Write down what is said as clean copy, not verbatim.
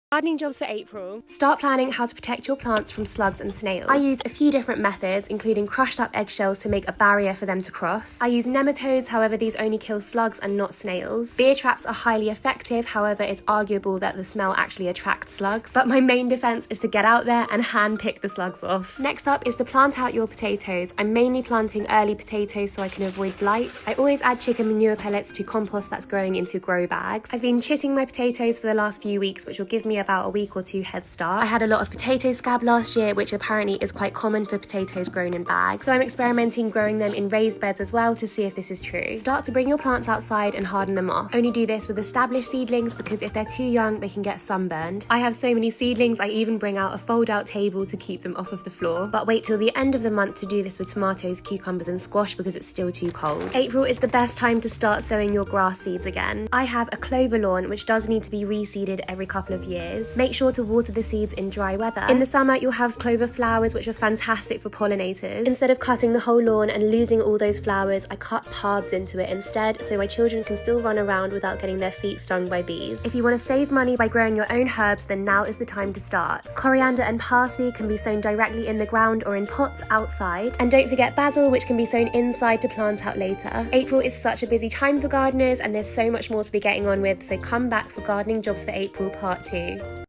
Gardening jobs for April. Start planning how to protect your plants from slugs and snails. I use a few different methods, including crushed up eggshells to make a barrier for them to cross. I use nematodes, however these only kill slugs and not snails. Beer traps are highly effective, however it's arguable that the smell actually attracts slugs. But my main defense is to get out there and hand pick the slugs off. Next up is to plant out your potatoes. I'm mainly planting early potatoes so I can avoid blights. I always add chicken manure pellets to compost that's growing into grow bags. I've been chitting my potatoes for the last few weeks, which will give me about a week or two head start. I had a lot of potato scab last year, which apparently is quite common for potatoes grown in bags. So I'm experimenting growing them in raised beds as well to see if this is true. Start to bring your plants outside and harden them off. Only do this with established seedlings because if they're too young, they can get sunburned. I have so many seedlings, I even bring out a fold-out table to keep them off of the floor. But wait till the end of the month to do this with tomatoes, cucumbers and squash because it's still too cold. April is the best time to start sowing your grass seeds again. I have a clover lawn which does need to be reseeded every couple of years. Make sure to water the seeds in dry weather. In the summer, you'll have clover flowers, which are fantastic for pollinators. Instead of cutting the whole lawn and losing all those flowers, I cut paths into it instead, so my children can still run around without getting their feet stung by bees. If you want to save money by growing your own herbs, then now is the time to start. Coriander and parsley can be sown directly in the ground or in pots outside. And don't forget basil, which can be sown inside to plant out later. April is such a busy time for gardeners, and there's so much more to be getting on with, so come back for Gardening Jobs for April Part 2.